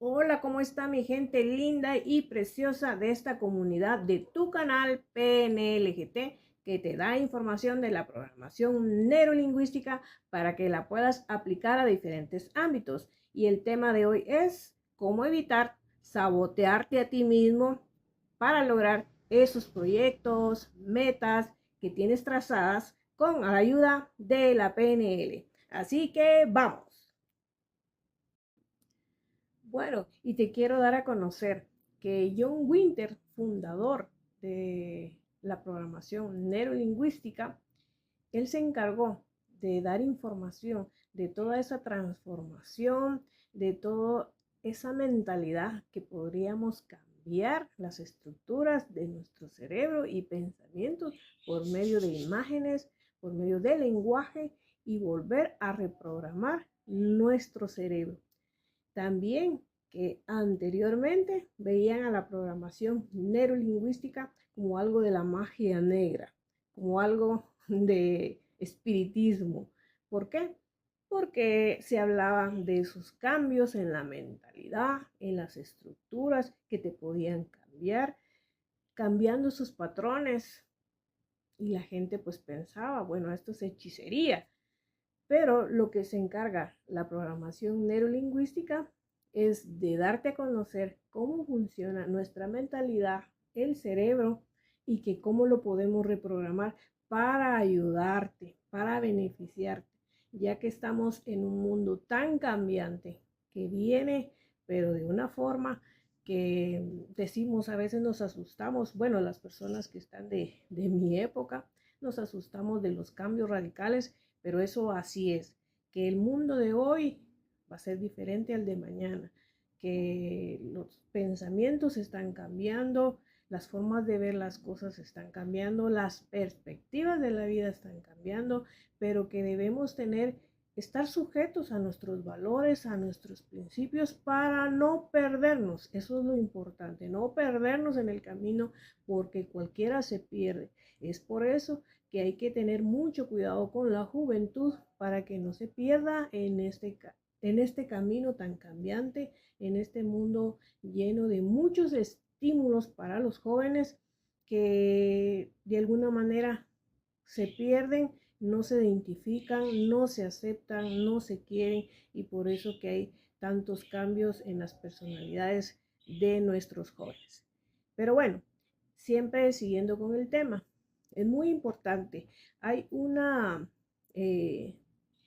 Hola, ¿cómo está mi gente linda y preciosa de esta comunidad de tu canal PNLGT, que te da información de la programación neurolingüística para que la puedas aplicar a diferentes ámbitos? Y el tema de hoy es cómo evitar sabotearte a ti mismo para lograr esos proyectos, metas que tienes trazadas con la ayuda de la PNL. Así que vamos. Bueno, y te quiero dar a conocer que John Winter, fundador de la programación neurolingüística, él se encargó de dar información de toda esa transformación, de toda esa mentalidad que podríamos cambiar las estructuras de nuestro cerebro y pensamientos por medio de imágenes, por medio del lenguaje y volver a reprogramar nuestro cerebro. También que anteriormente veían a la programación neurolingüística como algo de la magia negra, como algo de espiritismo. ¿Por qué? Porque se hablaba de esos cambios en la mentalidad, en las estructuras que te podían cambiar, cambiando sus patrones. Y la gente pues pensaba, bueno, esto es hechicería. Pero lo que se encarga la programación neurolingüística es de darte a conocer cómo funciona nuestra mentalidad, el cerebro y que cómo lo podemos reprogramar para ayudarte, para beneficiarte, ya que estamos en un mundo tan cambiante que viene, pero de una forma que decimos, a veces nos asustamos, bueno, las personas que están de mi época, nos asustamos de los cambios radicales, pero eso así es, que el mundo de hoy va a ser diferente al de mañana, que los pensamientos están cambiando, las formas de ver las cosas están cambiando, las perspectivas de la vida están cambiando, pero que debemos estar sujetos a nuestros valores, a nuestros principios para no perdernos. Eso es lo importante, no perdernos en el camino porque cualquiera se pierde. Es por eso que hay que tener mucho cuidado con la juventud para que no se pierda en este camino tan cambiante, en este mundo lleno de muchos estímulos para los jóvenes que de alguna manera se pierden, no se identifican, no se aceptan, no se quieren, y por eso que hay tantos cambios en las personalidades de nuestros jóvenes. Pero bueno, siempre siguiendo con el tema, es muy importante. Hay una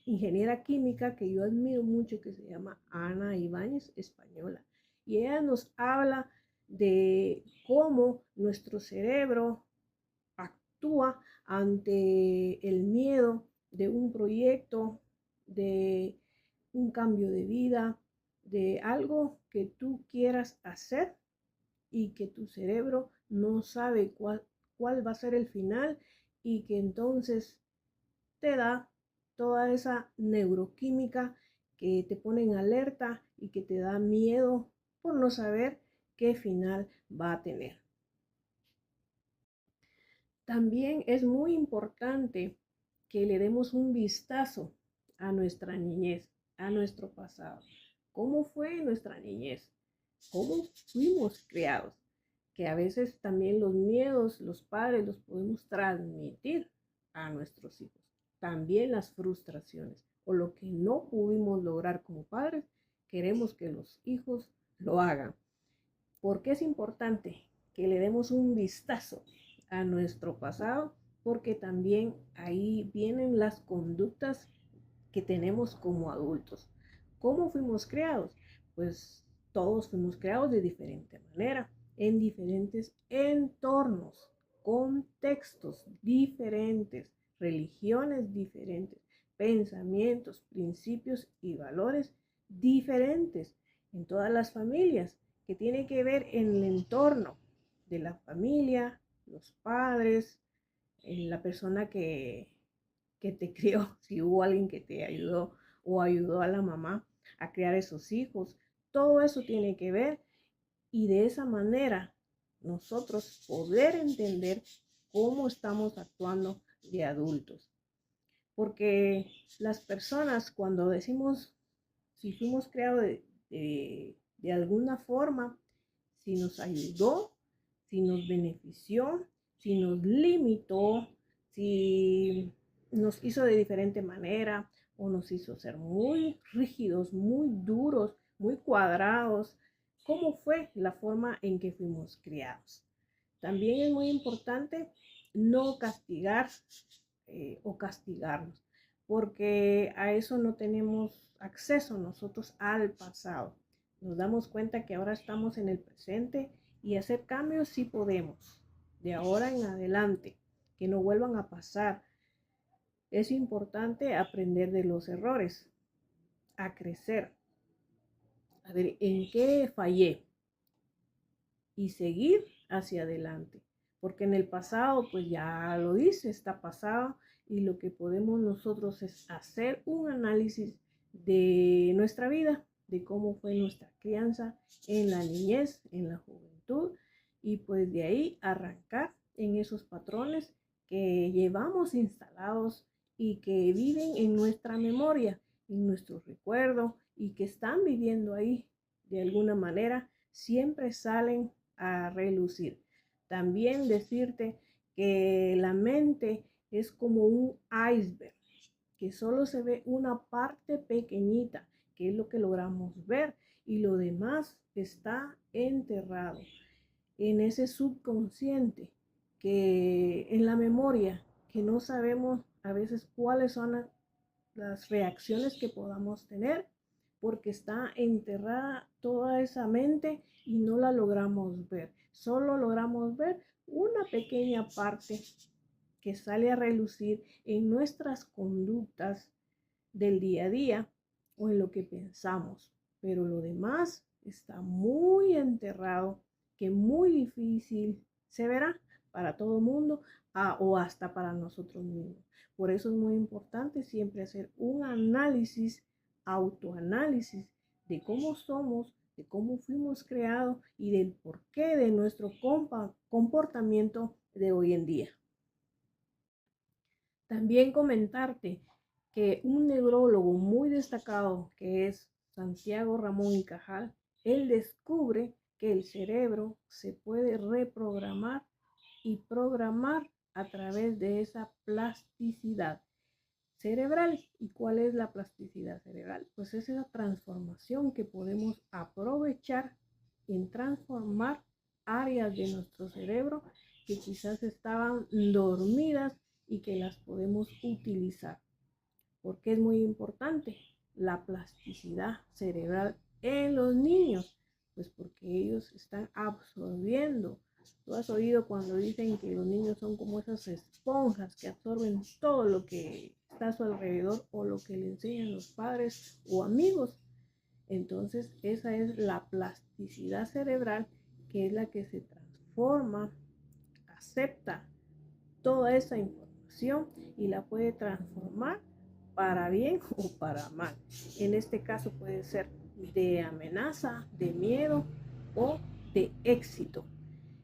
ingeniera química que yo admiro mucho que se llama Ana Ibáñez, española, y ella nos habla de cómo nuestro cerebro actúa ante el miedo de un proyecto, de un cambio de vida, de algo que tú quieras hacer y que tu cerebro no sabe cuál va a ser el final, y que entonces te da toda esa neuroquímica que te pone en alerta y que te da miedo por no saber qué final va a tener. También es muy importante que le demos un vistazo a nuestra niñez, a nuestro pasado. ¿Cómo fue nuestra niñez? ¿Cómo fuimos criados? Que a veces también los miedos, los padres los podemos transmitir a nuestros hijos. También las frustraciones o lo que no pudimos lograr como padres, queremos que los hijos lo hagan. ¿Por qué es importante que le demos un vistazo a nuestro pasado? Porque también ahí vienen las conductas que tenemos como adultos. ¿Cómo fuimos creados? Pues todos fuimos creados de diferente manera, en diferentes entornos, contextos diferentes, religiones diferentes, pensamientos, principios y valores diferentes en todas las familias, que tiene que ver en el entorno de la familia, los padres, en la persona que te crió, si hubo alguien que te ayudó o ayudó a la mamá a criar esos hijos. Todo eso tiene que ver, y de esa manera nosotros poder entender cómo estamos actuando de adultos. Porque las personas, cuando decimos si fuimos creados de de alguna forma, si nos ayudó, si nos benefició, si nos limitó, si nos hizo de diferente manera o nos hizo ser muy rígidos, muy duros, muy cuadrados. ¿Cómo fue la forma en que fuimos criados? También es muy importante no castigar o castigarnos, porque a eso no tenemos acceso nosotros al pasado. Nos damos cuenta que ahora estamos en el presente y hacer cambios sí podemos, de ahora en adelante, que no vuelvan a pasar. Es importante aprender de los errores, a crecer, a ver en qué fallé y seguir hacia adelante. Porque en el pasado, pues ya lo hice, está pasado, y lo que podemos nosotros es hacer un análisis de nuestra vida, de cómo fue nuestra crianza en la niñez, en la juventud, y pues de ahí arrancar en esos patrones que llevamos instalados y que viven en nuestra memoria, en nuestro recuerdo, y que están viviendo ahí de alguna manera, siempre salen a relucir. También decirte que la mente es como un iceberg, que solo se ve una parte pequeñita, que es lo que logramos ver, y lo demás está enterrado en ese subconsciente, que en la memoria, que no sabemos a veces cuáles son las reacciones que podamos tener, porque está enterrada toda esa mente y no la logramos ver. Solo logramos ver una pequeña parte que sale a relucir en nuestras conductas del día a día o en lo que pensamos, pero lo demás está muy enterrado, que muy difícil se verá para todo el mundo o hasta para nosotros mismos. Por eso es muy importante siempre hacer un análisis, autoanálisis de cómo somos, de cómo fuimos creados y del porqué de nuestro comportamiento de hoy en día. También comentarte que un neurólogo muy destacado, que es Santiago Ramón y Cajal, él descubre que el cerebro se puede reprogramar y programar a través de esa plasticidad cerebral. ¿Y cuál es la plasticidad cerebral? Pues es esa transformación que podemos aprovechar en transformar áreas de nuestro cerebro que quizás estaban dormidas y que las podemos utilizar. Porque es muy importante la plasticidad cerebral en los niños, pues porque ellos están absorbiendo. Tú has oído cuando dicen que los niños son como esas esponjas que absorben todo lo que está a su alrededor o lo que le enseñan los padres o amigos. Entonces esa es la plasticidad cerebral, que es la que se transforma, acepta toda esa información y la puede transformar para bien o para mal. En este caso puede ser de amenaza, de miedo o de éxito.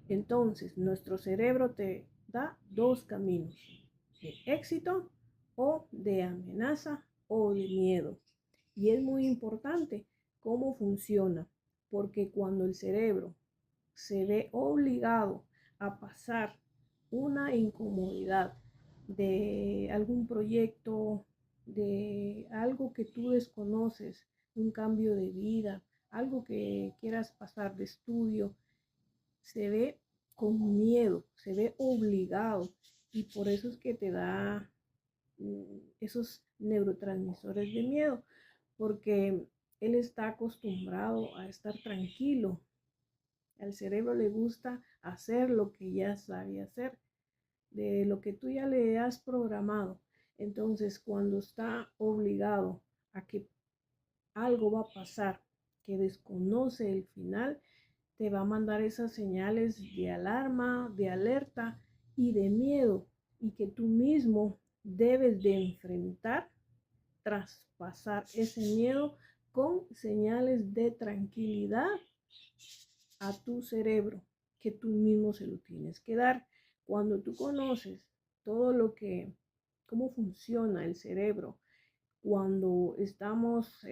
Entonces, nuestro cerebro te da dos caminos, de éxito o de amenaza o de miedo. Y es muy importante cómo funciona, porque cuando el cerebro se ve obligado a pasar una incomodidad de algún proyecto, de algo que tú desconoces, un cambio de vida, algo que quieras pasar de estudio, se ve con miedo, se ve obligado, y por eso es que te da esos neurotransmisores de miedo, porque él está acostumbrado a estar tranquilo. Al cerebro le gusta hacer lo que ya sabe hacer, de lo que tú ya le has programado. Entonces, cuando está obligado a que algo va a pasar, que desconoce el final, te va a mandar esas señales de alarma, de alerta y de miedo, y que tú mismo debes de enfrentar, traspasar ese miedo con señales de tranquilidad a tu cerebro, que tú mismo se lo tienes que dar. Cuando tú conoces todo lo que, cómo funciona el cerebro, cuando estamos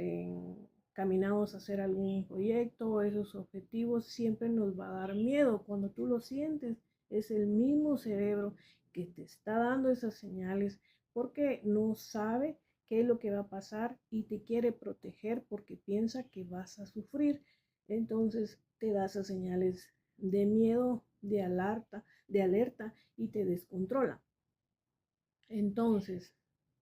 caminamos a hacer algún proyecto, esos objetivos, siempre nos va a dar miedo. Cuando tú lo sientes, es el mismo cerebro que te está dando esas señales porque no sabe qué es lo que va a pasar y te quiere proteger porque piensa que vas a sufrir. Entonces te da esas señales de miedo, de alerta y te descontrola. Entonces,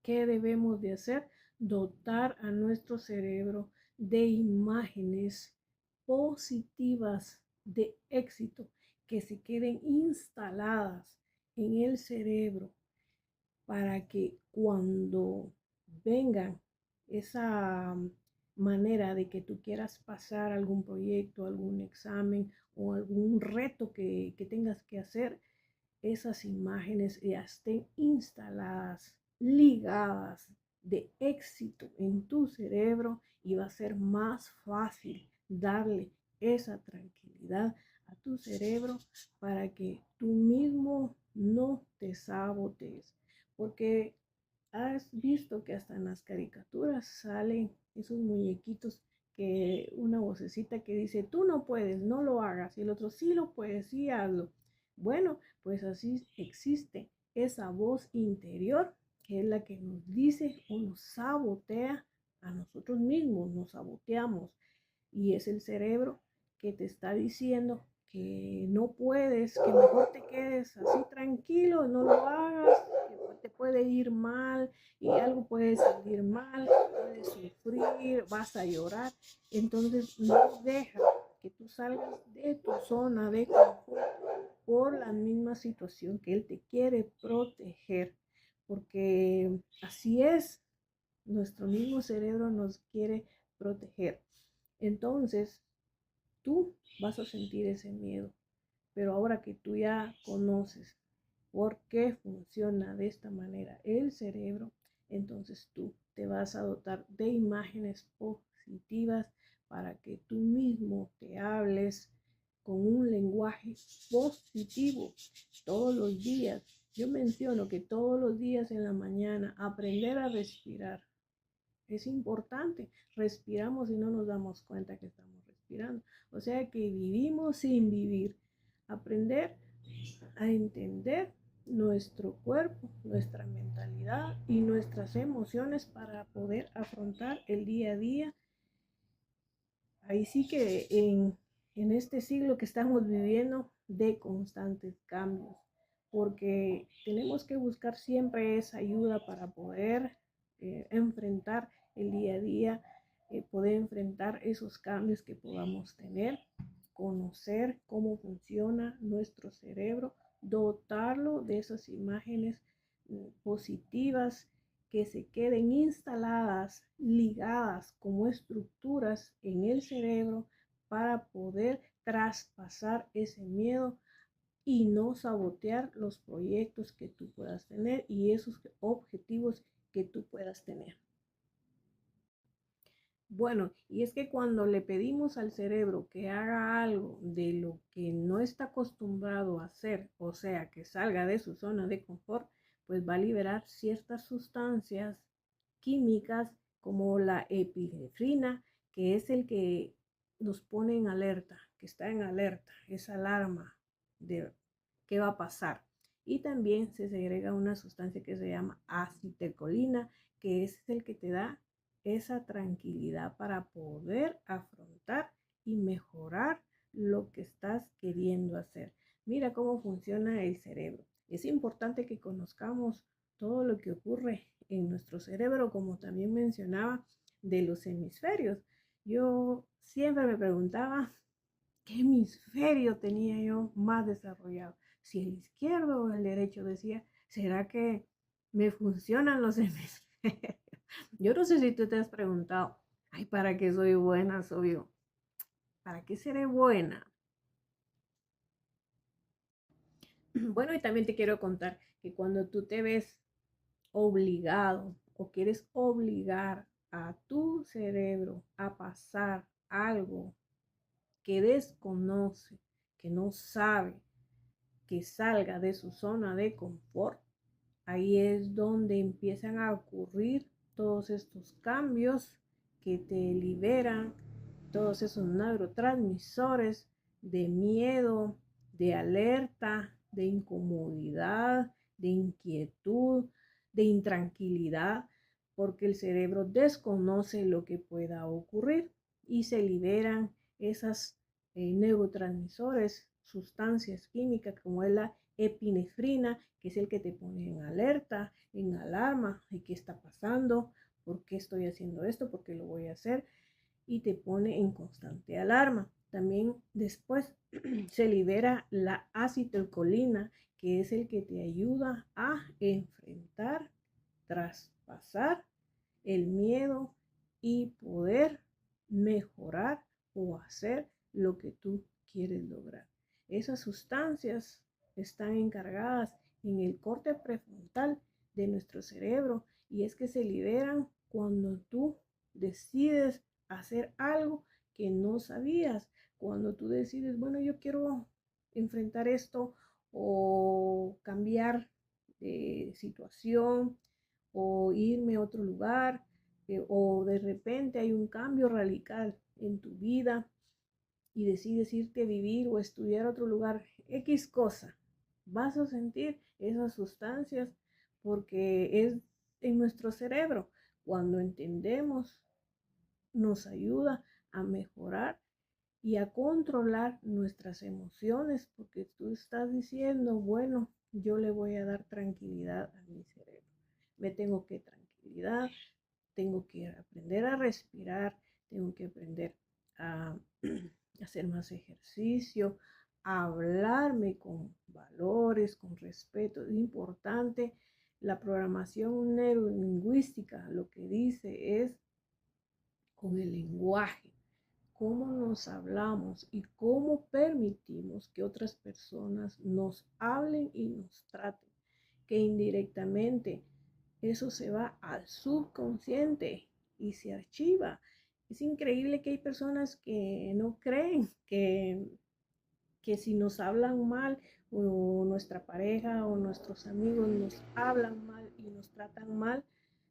¿qué debemos de hacer? Dotar a nuestro cerebro de imágenes positivas de éxito que se queden instaladas en el cerebro para que cuando venga esa manera de que tú quieras pasar algún proyecto, algún examen o algún reto que tengas que hacer, esas imágenes ya estén instaladas, ligadas de éxito en tu cerebro y va a ser más fácil darle esa tranquilidad a tu cerebro para que tú mismo no te sabotees. Porque has visto que hasta en las caricaturas salen esos muñequitos que una vocecita que dice, tú no puedes, no lo hagas, y el otro, sí lo puedes, sí hazlo. Bueno, pues así existe esa voz interior que es la que nos dice o nos sabotea a nosotros mismos, nos saboteamos y es el cerebro que te está diciendo que no puedes, que mejor te quedes así tranquilo, no lo hagas, que te puede ir mal y algo puede salir mal, puedes sufrir, vas a llorar. Entonces no deja que tú salgas de tu zona de confort por la misma situación que él te quiere proteger, porque así es, nuestro mismo cerebro nos quiere proteger. Entonces, tú vas a sentir ese miedo, pero ahora que tú ya conoces por qué funciona de esta manera el cerebro, entonces tú te vas a dotar de imágenes positivas para que tú mismo te hables con un lenguaje positivo todos los días. Yo menciono que todos los días en la mañana aprender a respirar es importante. Respiramos y no nos damos cuenta que estamos respirando. O sea que vivimos sin vivir. Aprender a entender nuestro cuerpo, nuestra mentalidad y nuestras emociones para poder afrontar el día a día. Ahí sí que en este siglo que estamos viviendo de constantes cambios, porque tenemos que buscar siempre esa ayuda para poder enfrentar el día a día, poder enfrentar esos cambios que podamos tener, conocer cómo funciona nuestro cerebro, dotarlo de esas imágenes positivas que se queden instaladas, ligadas como estructuras en el cerebro para poder traspasar ese miedo y no sabotear los proyectos que tú puedas tener y esos objetivos que tú puedas tener. Bueno, y es que cuando le pedimos al cerebro que haga algo de lo que no está acostumbrado a hacer, o sea, que salga de su zona de confort, pues va a liberar ciertas sustancias químicas como la epinefrina, que es el que nos pone en alerta, que está en alerta, esa alarma de qué va a pasar. Y también se segrega una sustancia que se llama acetilcolina, que es el que te da esa tranquilidad para poder afrontar y mejorar lo que estás queriendo hacer. Mira cómo funciona el cerebro. Es importante que conozcamos todo lo que ocurre en nuestro cerebro, como también mencionaba, de los hemisferios. Yo siempre me preguntaba qué hemisferio tenía yo más desarrollado, si el izquierdo o el derecho. Decía, ¿será que me funcionan los hemisferios? Yo no sé si tú te has preguntado, ay, ¿para qué soy buena? Soy yo. ¿Para qué seré buena? Bueno, y también te quiero contar que cuando tú te ves obligado o quieres obligar a tu cerebro a pasar algo que desconoce, que no sabe, que salga de su zona de confort, ahí es donde empiezan a ocurrir todos estos cambios que te liberan todos esos neurotransmisores de miedo, de alerta, de incomodidad, de inquietud, de intranquilidad, porque el cerebro desconoce lo que pueda ocurrir y se liberan esas neurotransmisores, sustancias químicas como es la epinefrina, que es el que te pone en alerta, en alarma, de qué está pasando, por qué estoy haciendo esto, por qué lo voy a hacer, y te pone en constante alarma. También después se libera la acetilcolina, que es el que te ayuda a enfrentar, traspasar el miedo y poder mejorar o hacer lo que tú quieres lograr. Esas sustancias están encargadas en el corte prefrontal de nuestro cerebro y es que se liberan cuando tú decides hacer algo que no sabías, cuando tú decides, bueno, yo quiero enfrentar esto o cambiar de situación o irme a otro lugar, o de repente hay un cambio radical en tu vida y decides irte a vivir o estudiar a otro lugar, X cosa, vas a sentir esas sustancias porque es en nuestro cerebro. Cuando entendemos, nos ayuda a mejorar y a controlar nuestras emociones, porque tú estás diciendo, bueno, yo le voy a dar tranquilidad a mi cerebro. Me tengo que tranquilidad, tengo que aprender a respirar, tengo que aprender a hacer más ejercicio, a hablarme con valores, con respeto. Es importante. La programación neurolingüística lo que dice es con el lenguaje, cómo nos hablamos y cómo permitimos que otras personas nos hablen y nos traten, que indirectamente eso se va al subconsciente y se archiva. Es increíble que hay personas que no creen que si nos hablan mal o nuestra pareja o nuestros amigos nos hablan mal y nos tratan mal,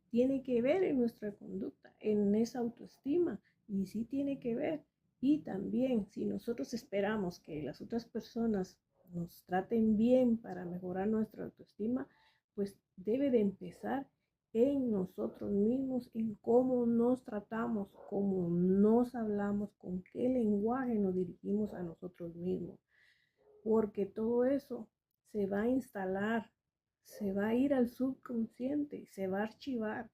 tiene que ver en nuestra conducta, en esa autoestima, y sí tiene que ver. Y también si nosotros esperamos que las otras personas nos traten bien para mejorar nuestra autoestima, pues debe de empezar en nosotros mismos, en cómo nos tratamos, cómo nos hablamos, con qué lenguaje nos dirigimos a nosotros mismos, porque todo eso se va a instalar, se va a ir al subconsciente, se va a archivar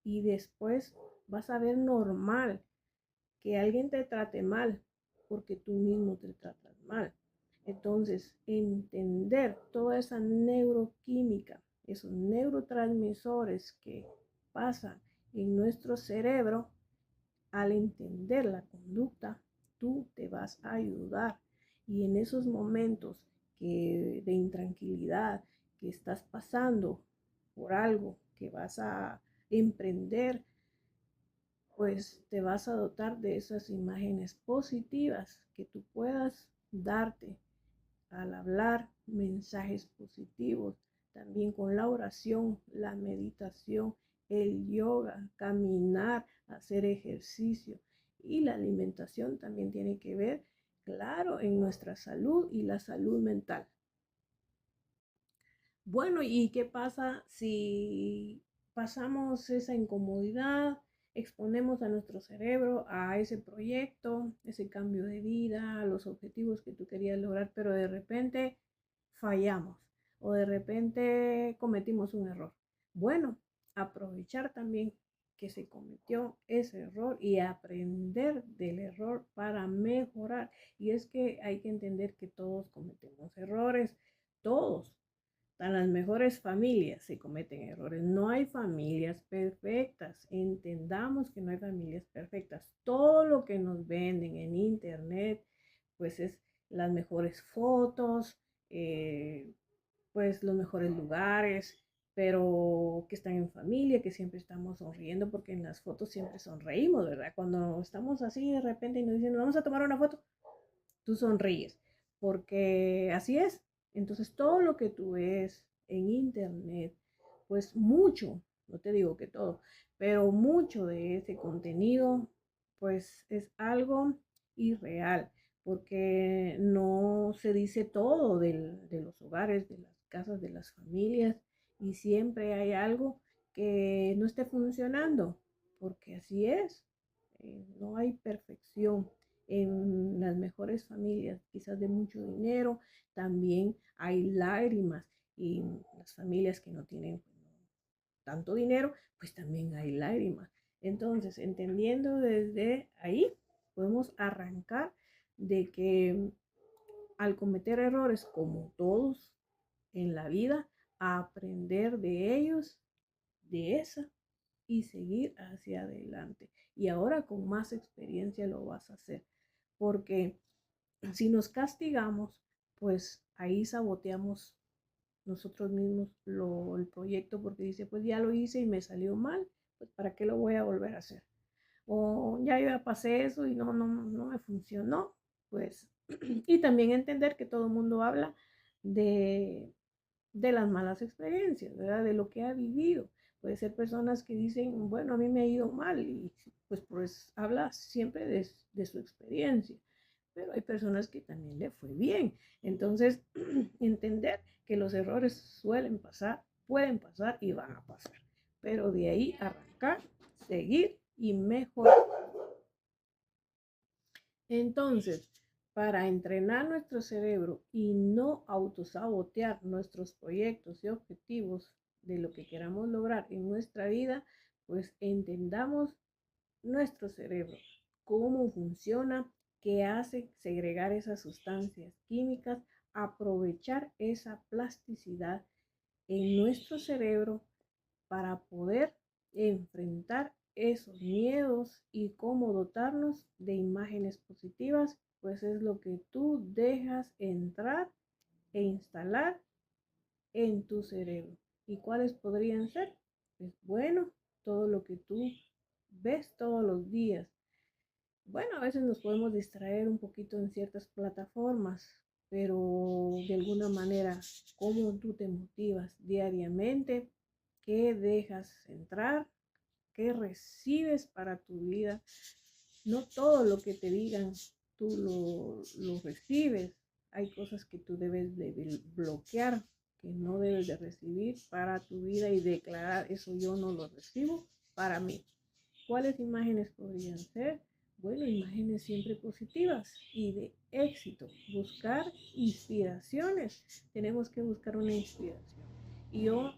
y después vas a ver normal que alguien te trate mal porque tú mismo te tratas mal. Entonces, entender toda esa neuroquímica, esos neurotransmisores que pasan en nuestro cerebro, al entender la conducta, tú te vas a ayudar. Y en esos momentos de intranquilidad, que estás pasando por algo que vas a emprender, pues te vas a dotar de esas imágenes positivas que tú puedas darte al hablar, mensajes positivos, también con la oración, la meditación, el yoga, caminar, hacer ejercicio y la alimentación también tiene que ver, claro, en nuestra salud y la salud mental. Bueno, ¿y qué pasa si pasamos esa incomodidad, exponemos a nuestro cerebro a ese proyecto, ese cambio de vida, a los objetivos que tú querías lograr, pero de repente fallamos o de repente cometimos un error? Bueno, aprovechar también que se cometió ese error y aprender del error para mejorar. Y es que hay que entender que todos cometemos errores, todos. En las mejores familias se cometen errores. No hay familias perfectas. Entendamos que no hay familias perfectas. Todo lo que nos venden en internet, pues es las mejores fotos, pues los mejores lugares, pero que están en familia, que siempre estamos sonriendo, porque en las fotos siempre sonreímos, ¿verdad? Cuando estamos así de repente y nos dicen, vamos a tomar una foto, tú sonríes, porque así es. Entonces, todo lo que tú ves en internet, pues mucho, no te digo que todo, pero mucho de ese contenido pues es algo irreal, porque no se dice todo de los hogares, de las casas, de las familias, y siempre hay algo que no esté funcionando, porque así es, no hay perfección. En las mejores familias, quizás de mucho dinero, también hay lágrimas, y en las familias que no tienen tanto dinero, pues también hay lágrimas. Entonces, entendiendo desde ahí, podemos arrancar de que al cometer errores, como todos en la vida, a aprender de ellos, de esa, y seguir hacia adelante. Y ahora con más experiencia lo vas a hacer, porque si nos castigamos, pues ahí saboteamos nosotros mismos el proyecto, porque dice, pues ya lo hice y me salió mal, pues ¿para qué lo voy a volver a hacer? O ya yo ya pasé eso y no me funcionó, pues. Y también entender que todo el mundo habla de, de las malas experiencias, ¿verdad? De lo que ha vivido. Puede ser personas que dicen, bueno, a mí me ha ido mal y pues habla siempre de su experiencia, pero hay personas que también le fue bien. Entonces, entender que los errores suelen pasar, pueden pasar y van a pasar, pero de ahí arrancar, seguir y mejorar. Entonces, para entrenar nuestro cerebro y no autosabotear nuestros proyectos y objetivos de lo que queramos lograr en nuestra vida, pues entendamos nuestro cerebro, cómo funciona, qué hace segregar esas sustancias químicas, aprovechar esa plasticidad en nuestro cerebro para poder enfrentar esos miedos y cómo dotarnos de imágenes positivas, pues es lo que tú dejas entrar e instalar en tu cerebro. ¿Y cuáles podrían ser? Pues bueno, todo lo que tú ves todos los días. Bueno, a veces nos podemos distraer un poquito en ciertas plataformas, pero de alguna manera, ¿cómo tú te motivas diariamente? ¿Qué dejas entrar? ¿Qué recibes para tu vida? No todo lo que te digan tú lo recibes. Hay cosas que tú debes de bloquear, que no debes de recibir para tu vida y declarar, eso yo no lo recibo para mí. ¿Cuáles imágenes podrían ser? Bueno, imágenes siempre positivas y de éxito. Buscar inspiraciones. Tenemos que buscar una inspiración. Y yo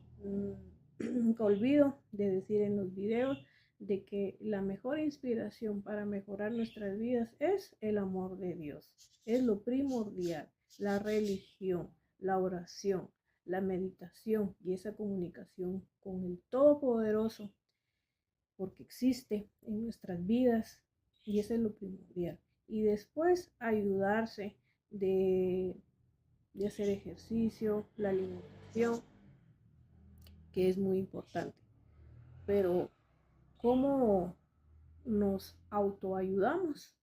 nunca olvido de decir en los videos de que la mejor inspiración para mejorar nuestras vidas es el amor de Dios. Es lo primordial. La religión, la oración, la meditación y esa comunicación con el Todopoderoso, porque existe en nuestras vidas y eso es lo primordial. Y después ayudarse de hacer ejercicio, la alimentación, que es muy importante. Pero ¿cómo nos autoayudamos?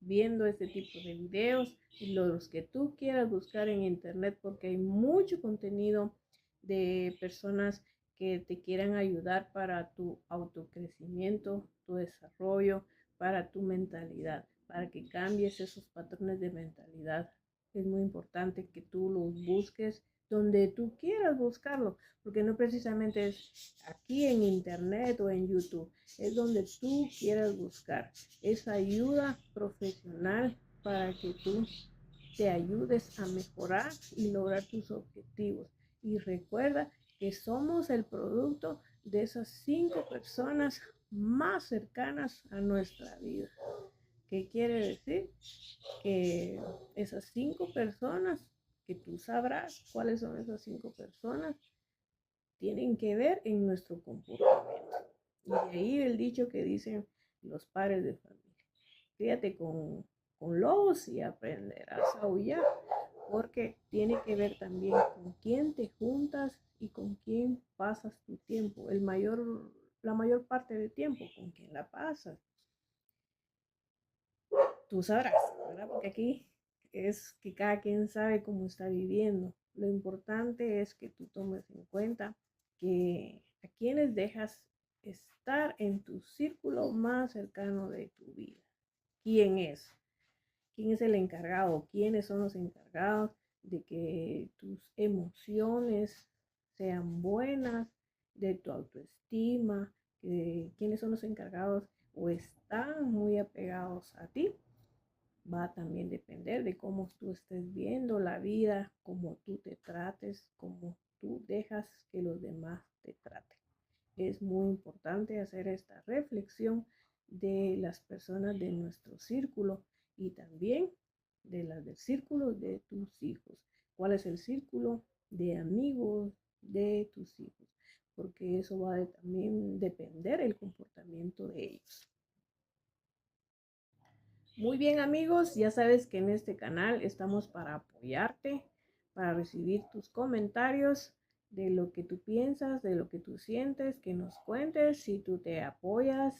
Viendo este tipo de videos, los que tú quieras buscar en internet, porque hay mucho contenido de personas que te quieran ayudar para tu autocrecimiento, tu desarrollo, para tu mentalidad, para que cambies esos patrones de mentalidad. Es muy importante que tú los busques donde tú quieras buscarlo, porque no precisamente es aquí en internet o en YouTube, es donde tú quieras buscar esa ayuda profesional para que tú te ayudes a mejorar y lograr tus objetivos. Y recuerda que somos el producto de esas 5 personas más cercanas a nuestra vida. ¿Qué quiere decir? Que esas 5 personas, que tú sabrás cuáles son esas 5 personas, tienen que ver en nuestro comportamiento. Y de ahí el dicho que dicen los padres de familia. Críate con lobos y aprenderás a aullar, porque tiene que ver también con quién te juntas y con quién pasas tu tiempo, la mayor parte del tiempo, con quién la pasas. Tú sabrás, ¿verdad? Porque aquí es que cada quien sabe cómo está viviendo. Lo importante es que tú tomes en cuenta que quiénes dejas estar en tu círculo más cercano de tu vida. ¿Quién es? ¿Quién es el encargado? ¿Quiénes son los encargados de que tus emociones sean buenas, de tu autoestima? ¿Quiénes son los encargados o están muy apegados a ti? Va a también depender de cómo tú estés viendo la vida, cómo tú te trates, cómo tú dejas que los demás te traten. Es muy importante hacer esta reflexión de las personas de nuestro círculo y también de las del círculo de tus hijos. ¿Cuál es el círculo de amigos de tus hijos? Porque eso va a también depender el comportamiento de ellos. Muy bien, amigos, ya sabes que en este canal estamos para apoyarte, para recibir tus comentarios de lo que tú piensas, de lo que tú sientes, que nos cuentes si tú te apoyas,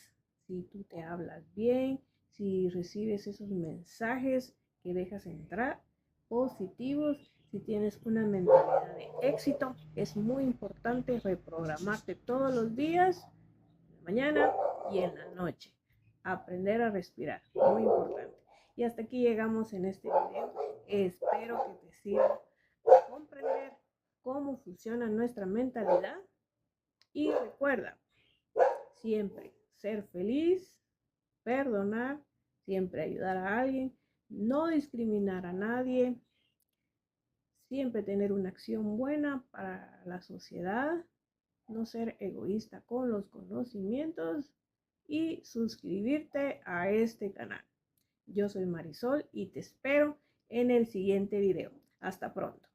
si tú te hablas bien, si recibes esos mensajes que dejas entrar positivos, si tienes una mentalidad de éxito. Es muy importante reprogramarte todos los días, en la mañana y en la noche. Aprender a respirar, muy importante. Y hasta aquí llegamos en este video. Espero que te sirva para comprender cómo funciona nuestra mentalidad. Y recuerda, siempre ser feliz, perdonar, siempre ayudar a alguien, no discriminar a nadie, siempre tener una acción buena para la sociedad, no ser egoísta con los conocimientos y suscribirte a este canal. Yo soy Marisol y te espero en el siguiente video. Hasta pronto.